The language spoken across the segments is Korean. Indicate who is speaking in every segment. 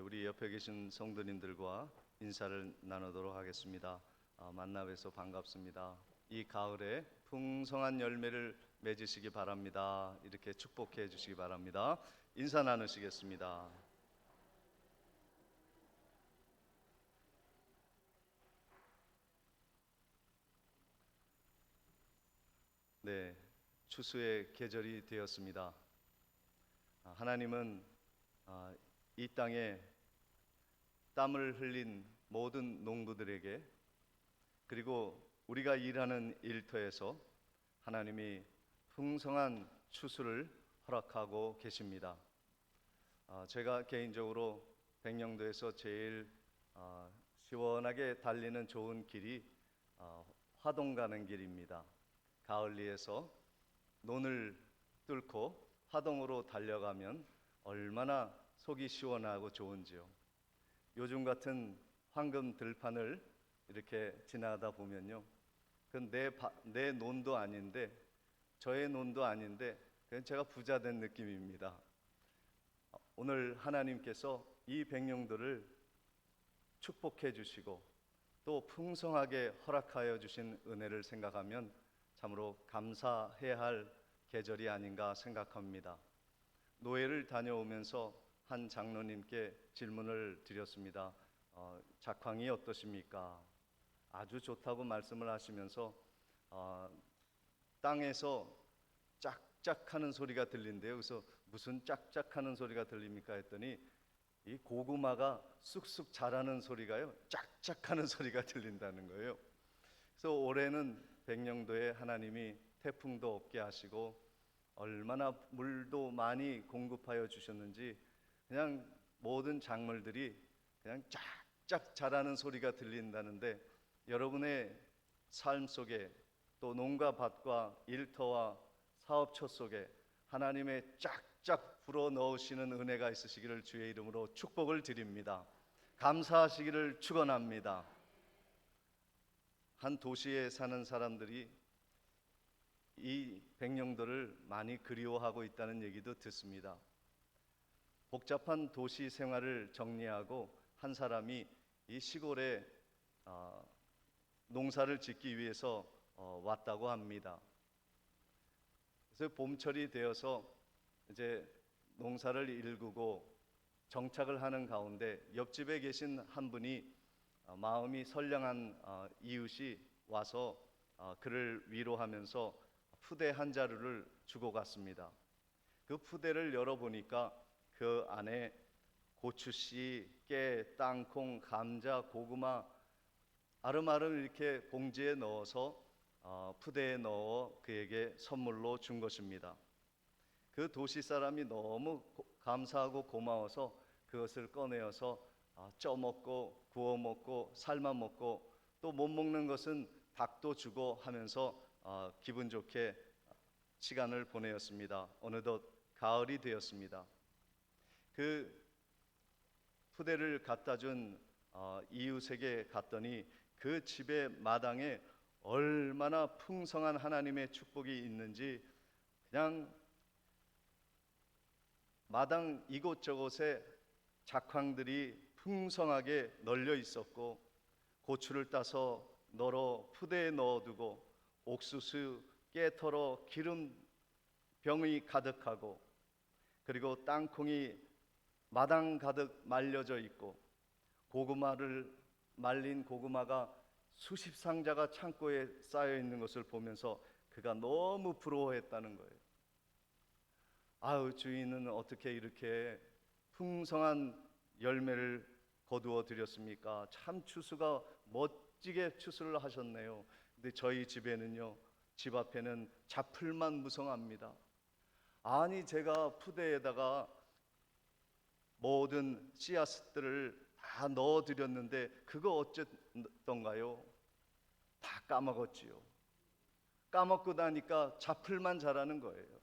Speaker 1: 우리 옆에 계신 성도님들과 인사를 나누도록 하겠습니다. 만나 뵈서 반갑습니다. 이 가을에 풍성한 열매를 맺으시기 바랍니다. 이렇게 축복해 주시기 바랍니다. 인사 나누시겠습니다. 네, 추수의 계절이 되었습니다. 하나님은 이 땅에 땀을 흘린 모든 농부들에게, 그리고 우리가 일하는 일터에서 하나님이 풍성한 추수를 허락하고 계십니다. 제가 개인적으로 백령도에서 제일 시원하게 달리는 좋은 길이 화동 가는 길입니다. 가을리에서 논을 뚫고 화동으로 달려가면 얼마나 속이 시원하고 좋은지요. 요즘 같은 황금 들판을 이렇게 지나다 보면요, 그건 내 논도 아닌데, 저의 논도 아닌데, 그냥 제가 부자 된 느낌입니다. 오늘 하나님께서 이 백령도를 축복해 주시고 또 풍성하게 허락하여 주신 은혜를 생각하면 참으로 감사해야 할 계절이 아닌가 생각합니다. 노예를 다녀오면서 한 장로님께 질문을 드렸습니다. 작황이 어떠십니까? 아주 좋다고 말씀을 하시면서 땅에서 짝짝하는 소리가 들린대요. 그래서 무슨 짝짝하는 소리가 들립니까? 했더니 이 고구마가 쑥쑥 자라는 소리가요, 짝짝하는 소리가 들린다는 거예요. 그래서 올해는 백령도에 하나님이 태풍도 없게 하시고 얼마나 물도 많이 공급하여 주셨는지 그냥 모든 작물들이 그냥 쫙쫙 자라는 소리가 들린다는데, 여러분의 삶 속에 또 농가 밭과 일터와 사업처 속에 하나님의 쫙쫙 불어 넣으시는 은혜가 있으시기를 주의 이름으로 축복을 드립니다. 감사하시기를 축원합니다. 한 도시에 사는 사람들이 이 백령도를 많이 그리워하고 있다는 얘기도 듣습니다. 복잡한 도시 생활을 정리하고 한 사람이 이 시골에 농사를 짓기 위해서 왔다고 합니다. 그래서 봄철이 되어서 이제 농사를 일구고 정착을 하는 가운데 옆집에 계신 한 분이 마음이 선량한 이웃이 와서 그를 위로하면서 푸대 한 자루를 주고 갔습니다. 그 푸대를 열어보니까 그 안에 고추씨, 깨, 땅콩, 감자, 고구마 아름아름 이렇게 봉지에 넣어서 푸대에 넣어 그에게 선물로 준 것입니다. 그 도시 사람이 너무 감사하고 고마워서 그것을 꺼내어서 쪄먹고 구워 먹고 삶아 먹고 또 못 먹는 것은 닭도 주고 하면서 기분 좋게 시간을 보내었습니다. 어느덧 가을이 되었습니다. 그 푸대를 갖다 준 이웃에게 갔더니 그 집의 마당에 얼마나 풍성한 하나님의 축복이 있는지 그냥 마당 이곳저곳에 작황들이 풍성하게 널려 있었고, 고추를 따서 널어 푸대에 넣어두고 옥수수, 깨 털어 기름 병이 가득하고, 그리고 땅콩이 마당 가득 말려져 있고, 말린 고구마가 수십 상자가 창고에 쌓여 있는 것을 보면서 그가 너무 부러워했다는 거예요. 아유, 주인은 어떻게 이렇게 풍성한 열매를 거두어 드렸습니까? 참 추수가 멋지게 추수를 하셨네요. 근데 저희 집에는요, 집 앞에는 자풀만 무성합니다. 아니, 제가 푸대에다가 모든 씨앗들을 다 넣어 드렸는데 그거 어쨌던가요? 다 까먹었지요. 까먹고 나니까 자풀만 자라는 거예요.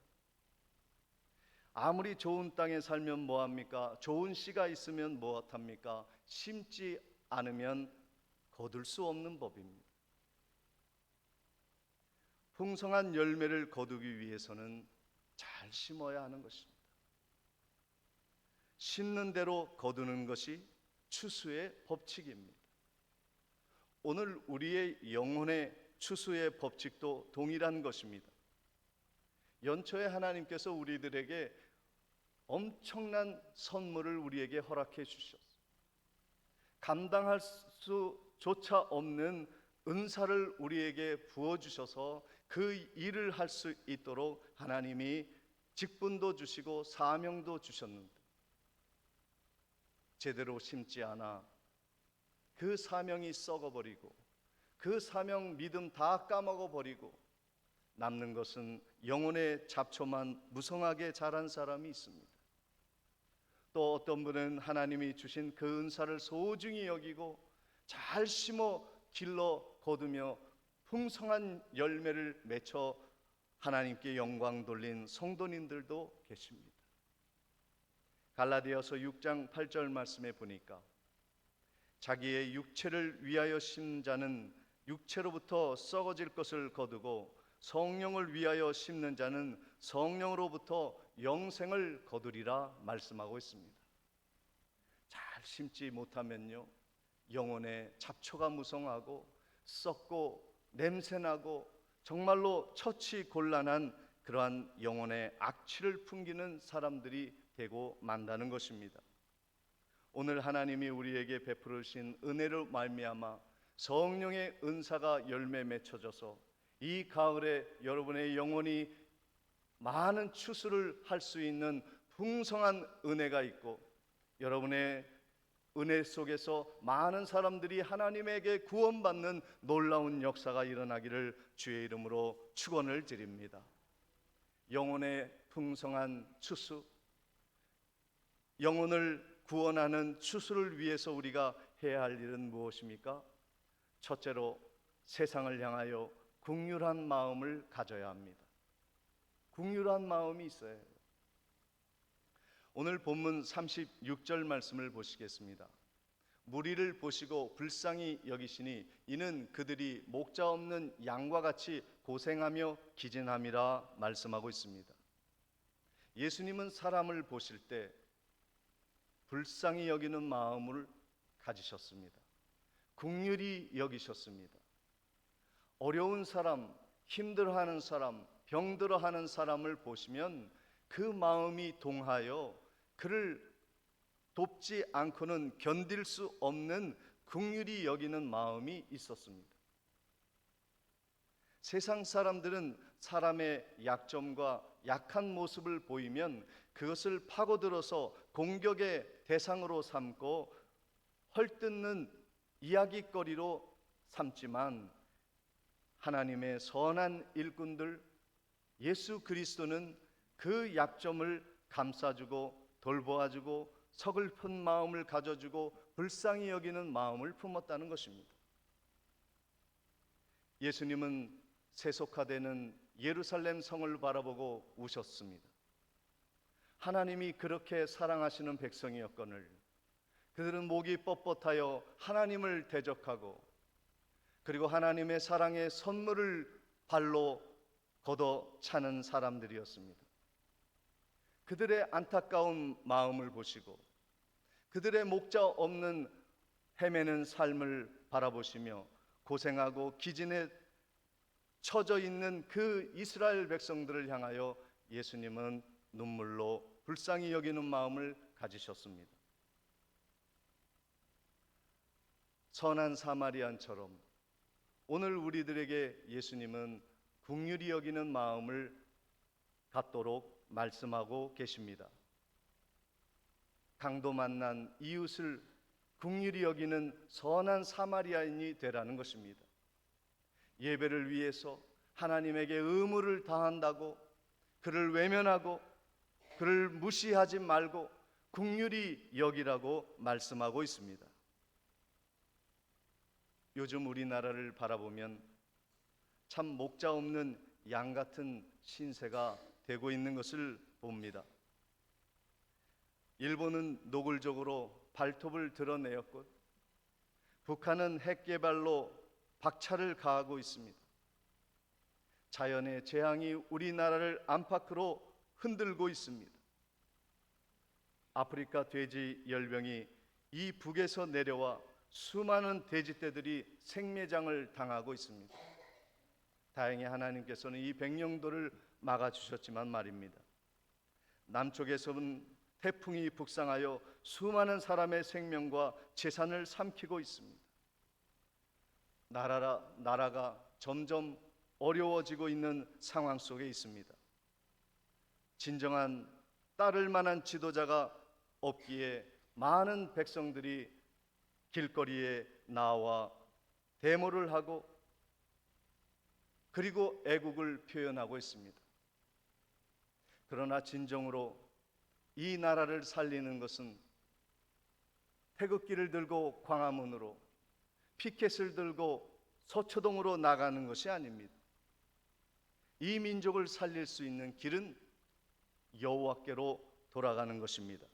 Speaker 1: 아무리 좋은 땅에 살면 뭐합니까? 좋은 씨가 있으면 무엇합니까? 심지 않으면 거둘 수 없는 법입니다. 풍성한 열매를 거두기 위해서는 잘 심어야 하는 것입니다. 심는 대로 거두는 것이 추수의 법칙입니다. 오늘 우리의 영혼의 추수의 법칙도 동일한 것입니다. 연초에 하나님께서 우리들에게 엄청난 선물을 우리에게 허락해 주셨어요. 감당할 수조차 없는 은사를 우리에게 부어주셔서 그 일을 할 수 있도록 하나님이 직분도 주시고 사명도 주셨는데 제대로 심지 않아 그 사명이 썩어버리고 그 사명 믿음 다 까먹어버리고 남는 것은 영혼의 잡초만 무성하게 자란 사람이 있습니다. 또 어떤 분은 하나님이 주신 그 은사를 소중히 여기고 잘 심어 길러 거두며 풍성한 열매를 맺어 하나님께 영광 돌린 성도님들도 계십니다. 갈라디아서 6장 8절 말씀에 보니까 자기의 육체를 위하여 심는 자는 육체로부터 썩어질 것을 거두고 성령을 위하여 심는 자는 성령으로부터 영생을 거두리라 말씀하고 있습니다. 잘 심지 못하면요, 영혼의 잡초가 무성하고 썩고 냄새나고 정말로 처치 곤란한 그러한 영혼의 악취를 풍기는 사람들이 되고 만다는 것입니다. 오늘 하나님이 우리에게 베푸르신 은혜로 말미암아 성령의 은사가 열매 맺혀져서 이 가을에 여러분의 영혼이 많은 추수를 할 수 있는 풍성한 은혜가 있고 여러분의 은혜 속에서 많은 사람들이 하나님에게 구원받는 놀라운 역사가 일어나기를 주의 이름으로 축원을 드립니다. 영혼의 풍성한 추수, 영혼을 구원하는 추수를 위해서 우리가 해야 할 일은 무엇입니까? 첫째로 세상을 향하여 긍휼한 마음을 가져야 합니다. 긍휼한 마음이 있어야 해요. 오늘 본문 36절 말씀을 보시겠습니다. 무리를 보시고 불쌍히 여기시니 이는 그들이 목자 없는 양과 같이 고생하며 기진함이라 말씀하고 있습니다. 예수님은 사람을 보실 때 불쌍히 여기는 마음을 가지셨습니다. 긍휼히 여기셨습니다. 어려운 사람, 힘들어하는 사람, 병들어하는 사람을 보시면 그 마음이 동하여 그를 돕지 않고는 견딜 수 없는 긍휼히 여기는 마음이 있었습니다. 세상 사람들은 사람의 약점과 약한 모습을 보이면 그것을 파고들어서 공격의 대상으로 삼고 헐뜯는 이야기거리로 삼지만 하나님의 선한 일꾼들 예수 그리스도는 그 약점을 감싸주고 돌보아주고 서글픈 마음을 가져주고 불쌍히 여기는 마음을 품었다는 것입니다. 예수님은 세속화되는 예루살렘 성을 바라보고 우셨습니다. 하나님이 그렇게 사랑하시는 백성이었거늘 그들은 목이 뻣뻣하여 하나님을 대적하고 그리고 하나님의 사랑의 선물을 발로 걷어 차는 사람들이었습니다. 그들의 안타까운 마음을 보시고 그들의 목자 없는 헤매는 삶을 바라보시며 고생하고 기진에 처져 있는 그 이스라엘 백성들을 향하여 예수님은 눈물로 불쌍히 여기는 마음을 가지셨습니다. 선한 사마리안처럼 오늘 우리들에게 예수님은 긍휼히 여기는 마음을 갖도록 말씀하고 계십니다. 강도 만난 이웃을 긍휼히 여기는 선한 사마리아인이 되라는 것입니다. 예배를 위해서 하나님에게 의무를 다한다고 그를 외면하고 그를 무시하지 말고 긍휼히 여기라고 말씀하고 있습니다. 요즘 우리나라를 바라보면 참 목자 없는 양 같은 신세가 되고 있는 것을 봅니다. 일본은 노골적으로 발톱을 드러내었고 북한은 핵 개발로 박차를 가하고 있습니다. 자연의 재앙이 우리나라를 안팎으로 흔들고 있습니다. 아프리카 돼지 열병이 이 북에서 내려와 수많은 돼지떼들이 생매장을 당하고 있습니다. 다행히 하나님께서는 이 백령도를 막아주셨지만 말입니다. 남쪽에서는 태풍이 북상하여 수많은 사람의 생명과 재산을 삼키고 있습니다. 나라가 점점 어려워지고 있는 상황 속에 있습니다. 진정한 따를 만한 지도자가 없기에 많은 백성들이 길거리에 나와 데모를 하고 그리고 애국을 표현하고 있습니다. 그러나 진정으로 이 나라를 살리는 것은 태극기를 들고 광화문으로, 피켓을 들고 서초동으로 나가는 것이 아닙니다. 이 민족을 살릴 수 있는 길은 여호와께로 돌아가는 것입니다.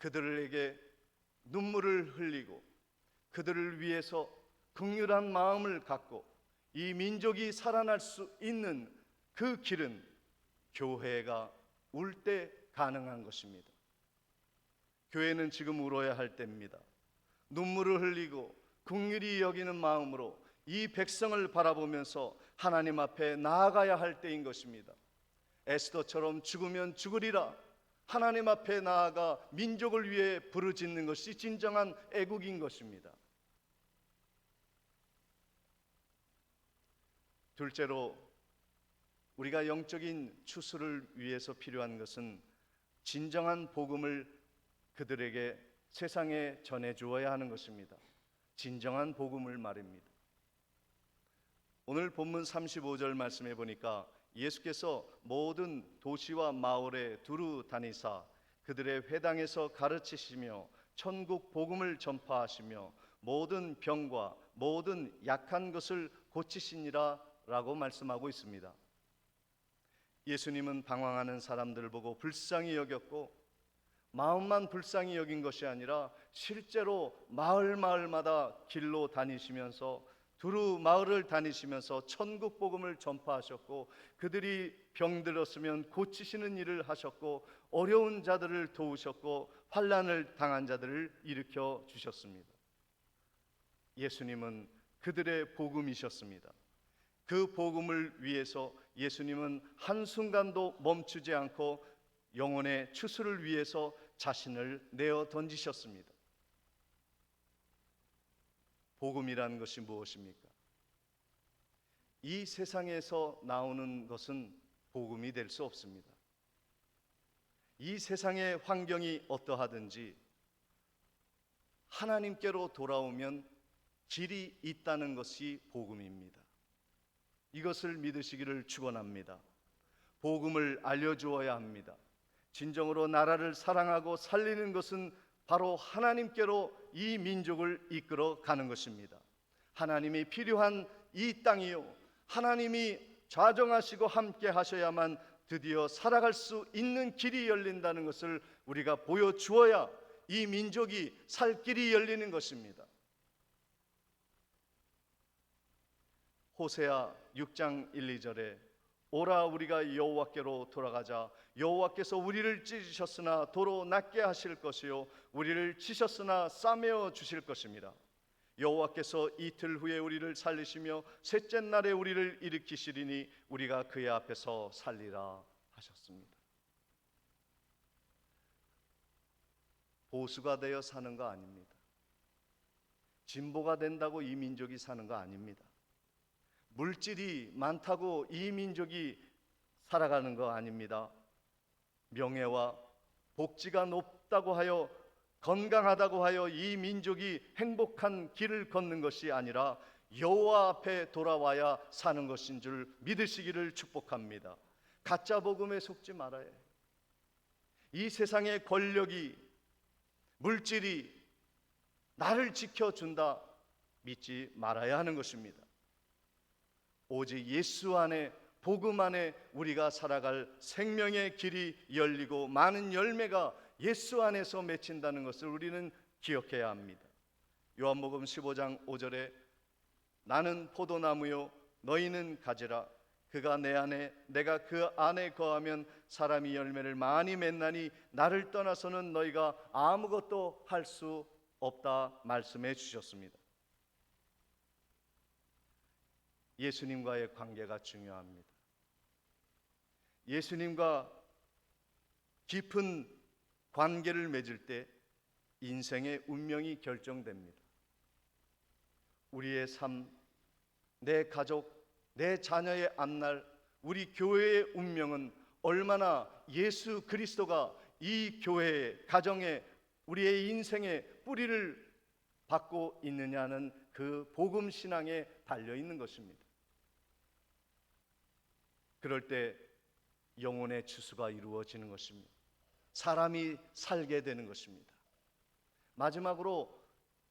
Speaker 1: 그들에게 눈물을 흘리고 그들을 위해서 긍휼한 마음을 갖고 이 민족이 살아날 수 있는 그 길은 교회가 울 때 가능한 것입니다. 교회는 지금 울어야 할 때입니다. 눈물을 흘리고 긍휼히 여기는 마음으로 이 백성을 바라보면서 하나님 앞에 나아가야 할 때인 것입니다. 에스더처럼 죽으면 죽으리라 하나님 앞에 나아가 민족을 위해 부르짖는 것이 진정한 애국인 것입니다. 둘째로 우리가 영적인 추수를 위해서 필요한 것은 진정한 복음을 그들에게 세상에 전해 주어야 하는 것입니다. 진정한 복음을 말입니다. 오늘 본문 35절 말씀해 보니까 예수께서 모든 도시와 마을에 두루 다니사 그들의 회당에서 가르치시며 천국 복음을 전파하시며 모든 병과 모든 약한 것을 고치시니라 라고 말씀하고 있습니다. 예수님은 방황하는 사람들을 보고 불쌍히 여겼고 마음만 불쌍히 여긴 것이 아니라 실제로 마을마다 길로 다니시면서 두루 마을을 다니시면서 천국 복음을 전파하셨고 그들이 병들었으면 고치시는 일을 하셨고 어려운 자들을 도우셨고 환난을 당한 자들을 일으켜 주셨습니다. 예수님은 그들의 복음이셨습니다. 그 복음을 위해서 예수님은 한순간도 멈추지 않고 영혼의 추수를 위해서 자신을 내어 던지셨습니다. 복음이라는 것이 무엇입니까? 이 세상에서 나오는 것은 복음이 될 수 없습니다. 이 세상의 환경이 어떠하든지 하나님께로 돌아오면 길이 있다는 것이 복음입니다. 이것을 믿으시기를 축원합니다. 복음을 알려주어야 합니다. 진정으로 나라를 사랑하고 살리는 것은 바로 하나님께로 이 민족을 이끌어 가는 것입니다. 하나님이 필요한 이 땅이요, 하나님이 좌정하시고 함께 하셔야만 드디어 살아갈 수 있는 길이 열린다는 것을 우리가 보여주어야 이 민족이 살 길이 열리는 것입니다. 호세아 6장 1, 2절에 오라 우리가 여호와께로 돌아가자 여호와께서 우리를 찢으셨으나 도로 낫게 하실 것이요 우리를 치셨으나 싸매어 주실 것입니다. 여호와께서 이틀 후에 우리를 살리시며 셋째 날에 우리를 일으키시리니 우리가 그의 앞에서 살리라 하셨습니다. 보수가 되어 사는 거 아닙니다. 진보가 된다고 이 민족이 사는 거 아닙니다. 물질이 많다고 이 민족이 살아가는 거 아닙니다. 명예와 복지가 높다고 하여 건강하다고 하여 이 민족이 행복한 길을 걷는 것이 아니라 여호와 앞에 돌아와야 사는 것인 줄 믿으시기를 축복합니다. 가짜 복음에 속지 말아야 해요. 이 세상의 권력이 물질이 나를 지켜준다 믿지 말아야 하는 것입니다. 오직 예수 안에 복음 안에 우리가 살아갈 생명의 길이 열리고 많은 열매가 예수 안에서 맺힌다는 것을 우리는 기억해야 합니다. 요한복음 15장 5절에 나는 포도나무요 너희는 가지라 그가 내 안에 내가 그 안에 거하면 사람이 열매를 많이 맺나니 나를 떠나서는 너희가 아무것도 할 수 없다 말씀해 주셨습니다. 예수님과의 관계가 중요합니다. 예수님과 깊은 관계를 맺을 때 인생의 운명이 결정됩니다. 우리의 삶, 내 가족, 내 자녀의 앞날, 우리 교회의 운명은 얼마나 예수 그리스도가 이 교회의 가정에 우리의 인생에 뿌리를 받고 있느냐는 그 복음 신앙에 달려 있는 것입니다. 그럴 때 영혼의 추수가 이루어지는 것입니다. 사람이 살게 되는 것입니다. 마지막으로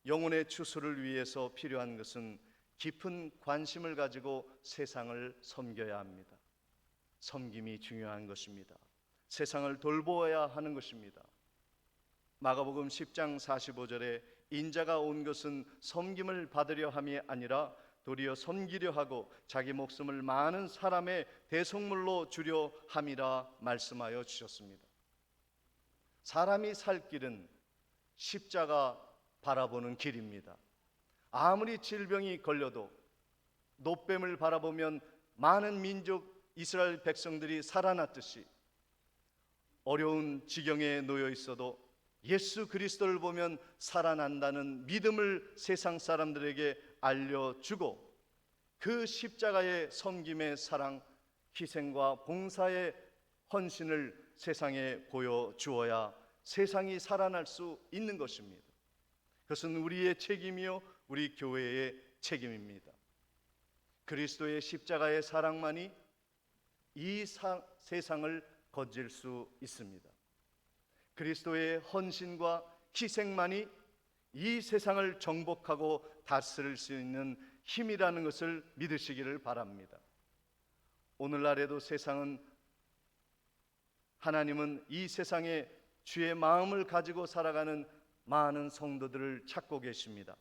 Speaker 1: 영혼의 추수를 위해서 필요한 것은 깊은 관심을 가지고 세상을 섬겨야 합니다. 섬김이 중요한 것입니다. 세상을 돌보아야 하는 것입니다. 마가복음 10장 45절에 인자가 온 것은 섬김을 받으려 함이 아니라 도리어 섬기려 하고 자기 목숨을 많은 사람의 대속물로 주려 함이라 말씀하여 주셨습니다. 사람이 살 길은 십자가 바라보는 길입니다. 아무리 질병이 걸려도 노뱀을 바라보면 많은 민족 이스라엘 백성들이 살아났듯이 어려운 지경에 놓여 있어도 예수 그리스도를 보면 살아난다는 믿음을 세상 사람들에게 알려주고 그 십자가의 섬김의 사랑, 희생과 봉사의 헌신을 세상에 보여주어야 세상이 살아날 수 있는 것입니다. 그것은 우리의 책임이요 우리 교회의 책임입니다. 그리스도의 십자가의 사랑만이 이 세상을 건질 수 있습니다. 그리스도의 헌신과 희생만이 이 세상을 정복하고 다스릴 수 있는 힘이라는 것을 믿으시기를 바랍니다. 오늘날에도 하나님은 이 세상에 주의 마음을 가지고 살아가는 많은 성도들을 찾고 계십니다.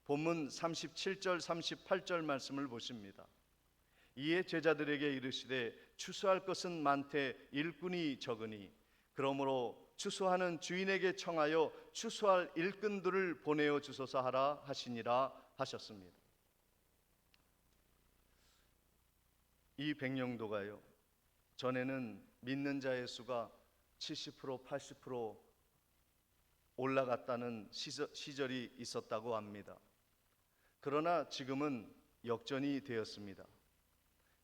Speaker 1: 본문 37절 38절 말씀을 보십니다. 이에 제자들에게 이르시되 추수할 것은 많되 일꾼이 적으니 그러므로 추수하는 주인에게 청하여 추수할 일꾼들을 보내어 주소서 하라 하시니라 하셨습니다. 이 백령도가요, 전에는 믿는 자의 수가 70% 80% 올라갔다는 시절이 있었다고 합니다. 그러나 지금은 역전이 되었습니다.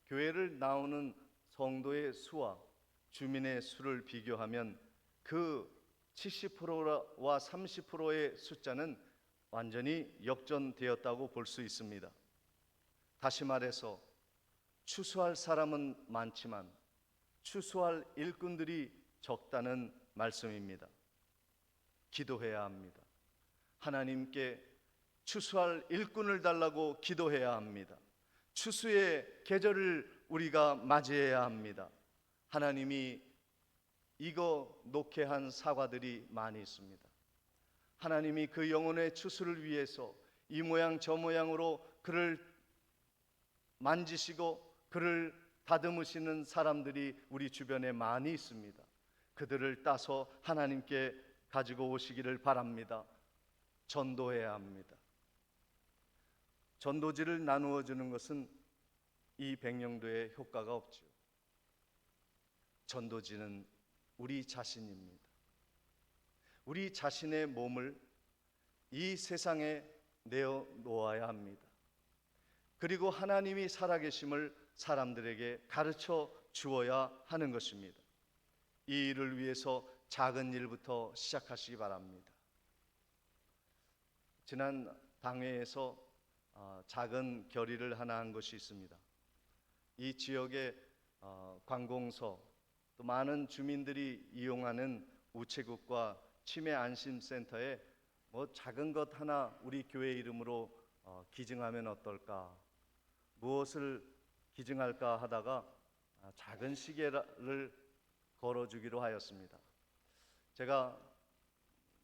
Speaker 1: 교회를 나오는 성도의 수와 주민의 수를 비교하면 그 70%와 30%의 숫자는 완전히 역전되었다고 볼 수 있습니다. 다시 말해서 추수할 사람은 많지만 추수할 일꾼들이 적다는 말씀입니다. 기도해야 합니다. 하나님께 추수할 일꾼을 달라고 기도해야 합니다. 추수의 계절을 우리가 맞이해야 합니다. 하나님이 익어 놓게 한 사과들이 많이 있습니다. 하나님이 그 영혼의 추수를 위해서 이 모양 저 모양으로 그를 만지시고 그를 다듬으시는 사람들이 우리 주변에 많이 있습니다. 그들을 따서 하나님께 가지고 오시기를 바랍니다. 전도해야 합니다. 전도지를 나누어 주는 것은 이 백령도에 효과가 없죠. 전도지는 우리 자신입니다. 우리 자신의 몸을 이 세상에 내어 놓아야 합니다. 그리고 하나님이 살아계심을 사람들에게 가르쳐 주어야 하는 것입니다. 이 일을 위해서 작은 일부터 시작하시기 바랍니다. 지난 당회에서 작은 결의를 하나 한 것이 있습니다. 이 지역의 관공서, 또 많은 주민들이 이용하는 우체국과 치매 안심센터에 작은 것 하나 우리 교회 이름으로 기증하면 어떨까, 무엇을 기증할까 하다가 작은 시계를 걸어주기로 하였습니다. 제가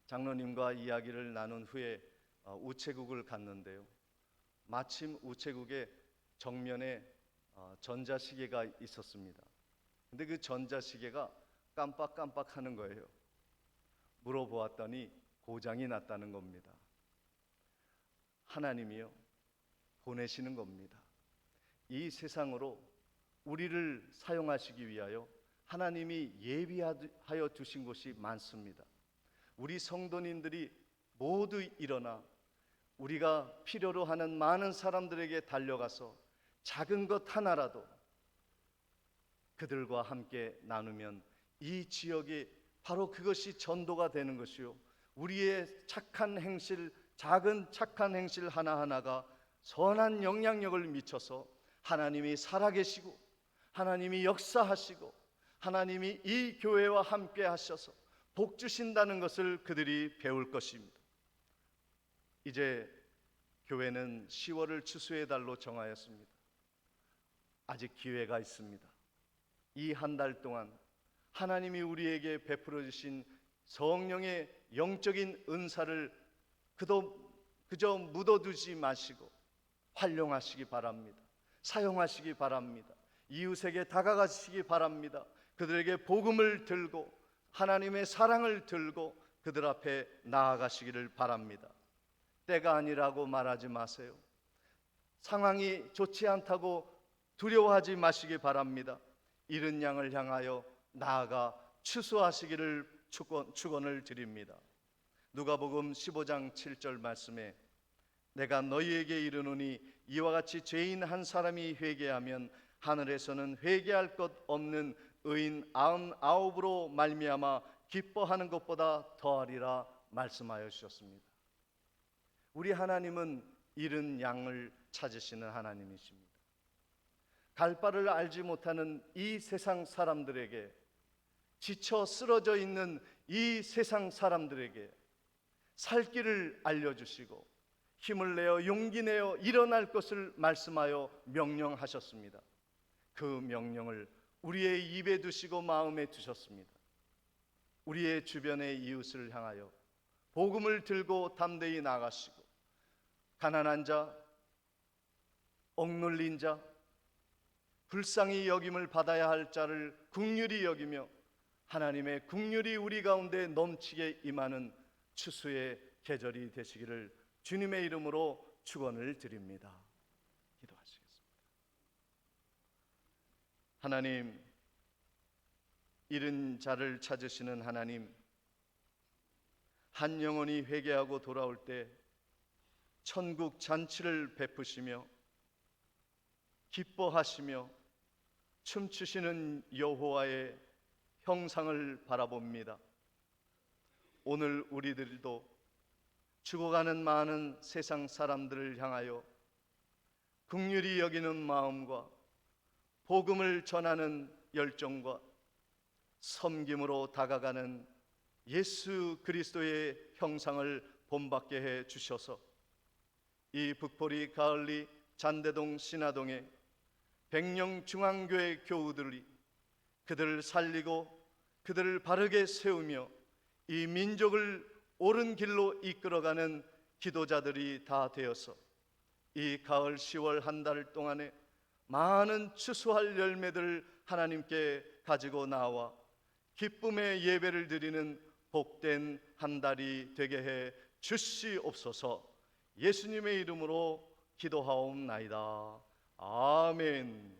Speaker 1: 장로님과 이야기를 나눈 후에 우체국을 갔는데요, 마침 우체국의 정면에 전자시계가 있었습니다. 근데 그 전자시계가 깜빡깜빡하는 거예요. 물어보았더니 고장이 났다는 겁니다. 하나님이요, 보내시는 겁니다. 이 세상으로 우리를 사용하시기 위하여 하나님이 예비하여 두신 곳이 많습니다. 우리 성도님들이 모두 일어나 우리가 필요로 하는 많은 사람들에게 달려가서 작은 것 하나라도 그들과 함께 나누면 이 지역이 바로 그것이 전도가 되는 것이요, 우리의 착한 행실, 작은 착한 행실 하나하나가 선한 영향력을 미쳐서 하나님이 살아계시고 하나님이 역사하시고 하나님이 이 교회와 함께 하셔서 복 주신다는 것을 그들이 배울 것입니다. 이제 교회는 10월을 추수의 달로 정하였습니다. 아직 기회가 있습니다. 이 한 달 동안 하나님이 우리에게 베풀어 주신 성령의 영적인 은사를 그저 묻어두지 마시고 활용하시기 바랍니다. 사용하시기 바랍니다. 이웃에게 다가가시기 바랍니다. 그들에게 복음을 들고 하나님의 사랑을 들고 그들 앞에 나아가시기를 바랍니다. 때가 아니라고 말하지 마세요. 상황이 좋지 않다고 두려워하지 마시기 바랍니다. 잃은 양을 향하여 나아가 추수하시기를 축원을 드립니다. 누가복음 15장 7절 말씀에 내가 너희에게 이르노니 이와 같이 죄인 한 사람이 회개하면 하늘에서는 회개할 것 없는 의인 99으로 말미암아 기뻐하는 것보다 더하리라 말씀하여 주셨습니다. 우리 하나님은 잃은 양을 찾으시는 하나님이십니다. 갈 바를 알지 못하는 이 세상 사람들에게, 지쳐 쓰러져 있는 이 세상 사람들에게 살 길을 알려주시고 힘을 내어 용기 내어 일어날 것을 말씀하여 명령하셨습니다. 그 명령을 우리의 입에 두시고 마음에 두셨습니다. 우리의 주변의 이웃을 향하여 복음을 들고 담대히 나가시고 가난한 자, 억눌린 자, 불쌍히 여김을 받아야 할 자를 긍휼히 여기며 하나님의 긍휼이 우리 가운데 넘치게 임하는 추수의 계절이 되시기를 주님의 이름으로 축원을 드립니다. 기도하시겠습니다. 하나님, 잃은 자를 찾으시는 하나님, 한 영혼이 회개하고 돌아올 때 천국 잔치를 베푸시며 기뻐하시며 춤추시는 여호와의 형상을 바라봅니다. 오늘 우리들도 죽어가는 많은 세상 사람들을 향하여 긍휼히 여기는 마음과 복음을 전하는 열정과 섬김으로 다가가는 예수 그리스도의 형상을 본받게 해 주셔서 이 북포리 가을리 잔대동 신화동에 백령중앙교회 교우들이 그들을 살리고 그들을 바르게 세우며 이 민족을 옳은 길로 이끌어가는 기도자들이 다 되어서 이 가을 10월 한 달 동안에 많은 추수할 열매들을 하나님께 가지고 나와 기쁨의 예배를 드리는 복된 한 달이 되게 해 주시옵소서. 예수님의 이름으로 기도하옵나이다. 아멘.